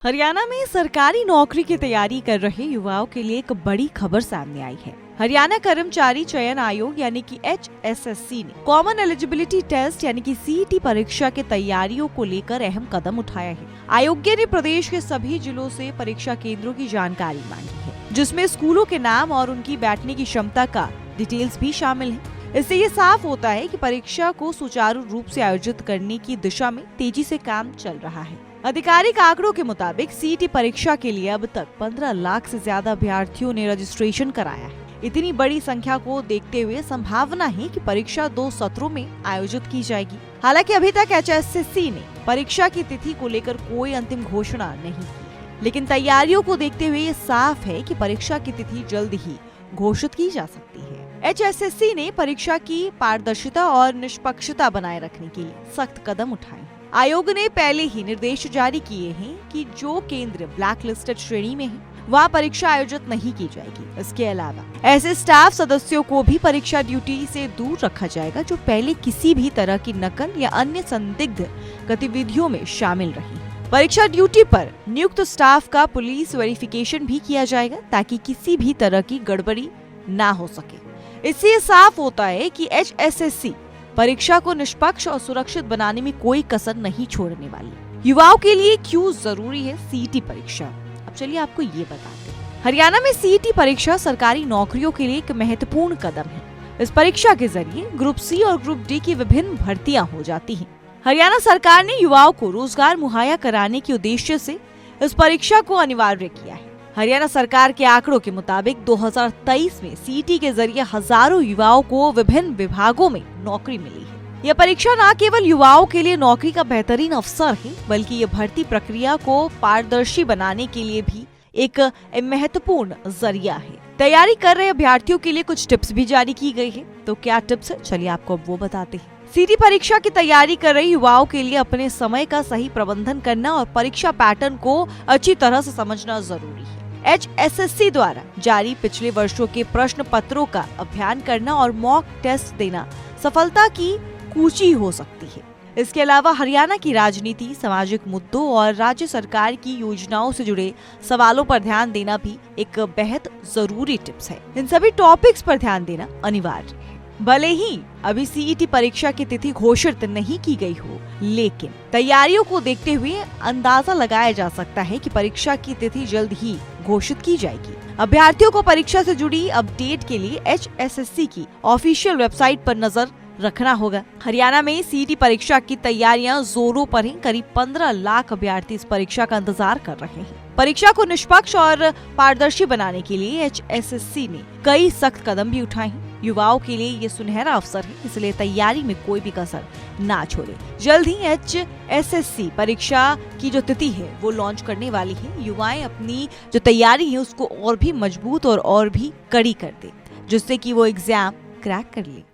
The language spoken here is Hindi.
हरियाणा में सरकारी नौकरी की तैयारी कर रहे युवाओं के लिए एक बड़ी खबर सामने आई है। हरियाणा कर्मचारी चयन आयोग यानी कि HSSC ने कॉमन एलिजिबिलिटी टेस्ट यानी कि CET परीक्षा की तैयारियों को लेकर अहम कदम उठाया है। आयोग ने प्रदेश के सभी जिलों से परीक्षा केंद्रों की जानकारी मांगी है, जिसमें स्कूलों के नाम और उनकी बैठने की क्षमता का डिटेल्स भी शामिल है। इससे ये साफ होता है कि परीक्षा को सुचारू रूप से आयोजित करने की दिशा में तेजी से काम चल रहा है। आधिकारिक आंकड़ों के मुताबिक CET परीक्षा के लिए अब तक 15 लाख से ज्यादा अभ्यर्थियों ने रजिस्ट्रेशन कराया है। इतनी बड़ी संख्या को देखते हुए संभावना है कि परीक्षा 2 सत्रों में आयोजित की जाएगी। हालांकि अभी तक HSSC ने परीक्षा की तिथि को लेकर कोई अंतिम घोषणा नहीं की है, लेकिन तैयारियों को देखते हुए ये साफ है कि परीक्षा की तिथि जल्द ही घोषित की जा सकती है। HSSC ने परीक्षा की पारदर्शिता और निष्पक्षता बनाए रखने के लिए सख्त कदम उठाए। आयोग ने पहले ही निर्देश जारी किए हैं कि जो केंद्र ब्लैक लिस्टेड श्रेणी में है वहाँ परीक्षा आयोजित नहीं की जाएगी। इसके अलावा ऐसे स्टाफ सदस्यों को भी परीक्षा ड्यूटी से दूर रखा जाएगा जो पहले किसी भी तरह की नकल या अन्य संदिग्ध गतिविधियों में शामिल रही। परीक्षा ड्यूटी पर नियुक्त स्टाफ का पुलिस वेरिफिकेशन भी किया जाएगा ताकि किसी भी तरह की गड़बड़ी ना हो सके। इससे साफ होता है कि HSSC परीक्षा को निष्पक्ष और सुरक्षित बनाने में कोई कसर नहीं छोड़ने वाली। युवाओं के लिए क्यों जरूरी है CET परीक्षा, अब चलिए आपको ये बताते हैं। हरियाणा में CET परीक्षा सरकारी नौकरियों के लिए एक महत्वपूर्ण कदम है। इस परीक्षा के जरिए ग्रुप C और ग्रुप D की विभिन्न भर्तियां हो जाती हैं। हरियाणा सरकार ने युवाओं को रोजगार मुहैया कराने के उद्देश्य से इस परीक्षा को अनिवार्य किया है। हरियाणा सरकार के आंकड़ों के मुताबिक 2023 में CET के जरिए हजारों युवाओं को विभिन्न विभागों में नौकरी मिली है। यह परीक्षा न केवल युवाओं के लिए नौकरी का बेहतरीन अवसर है, बल्कि ये भर्ती प्रक्रिया को पारदर्शी बनाने के लिए भी एक महत्वपूर्ण जरिया है। तैयारी कर रहे अभ्यर्थियों के लिए कुछ टिप्स भी जारी की गई है। तो क्या टिप्स है, चलिए आपको अब वो बताते हैं। CET परीक्षा की तैयारी कर रहे युवाओं के लिए अपने समय का सही प्रबंधन करना और परीक्षा पैटर्न को अच्छी तरह से समझना जरूरी है। HSSC द्वारा जारी पिछले वर्षों के प्रश्न पत्रों का अध्ययन करना और मॉक टेस्ट देना सफलता की कुंजी हो सकती है। इसके अलावा हरियाणा की राजनीति, सामाजिक मुद्दों और राज्य सरकार की योजनाओं से जुड़े सवालों पर ध्यान देना भी एक बेहद जरूरी टिप्स है। इन सभी टॉपिक्स पर ध्यान देना अनिवार्य है। भले ही अभी CET परीक्षा की तिथि घोषित नहीं की गई हो, लेकिन तैयारियों को देखते हुए अंदाजा लगाया जा सकता है कि परीक्षा की तिथि जल्द ही घोषित की जाएगी। अभ्यर्थियों को परीक्षा से जुड़ी अपडेट के लिए HSSC की ऑफिशियल वेबसाइट पर नजर रखना होगा। हरियाणा में CET परीक्षा की तैयारियां जोरों पर हैं। करीब 15 लाख अभ्यर्थी इस परीक्षा का इंतजार कर रहे हैं। परीक्षा को निष्पक्ष और पारदर्शी बनाने के लिए HSSC ने कई सख्त कदम भी उठाए हैं। युवाओं के लिए ये सुनहरा अवसर है, इसलिए तैयारी में कोई भी कसर ना छोड़े। जल्द ही HSSC परीक्षा की जो तिथि है वो लॉन्च करने वाली है। युवाएं अपनी जो तैयारी है उसको और भी मजबूत और भी कड़ी कर दे, जिससे कि वो एग्जाम क्रैक कर ले।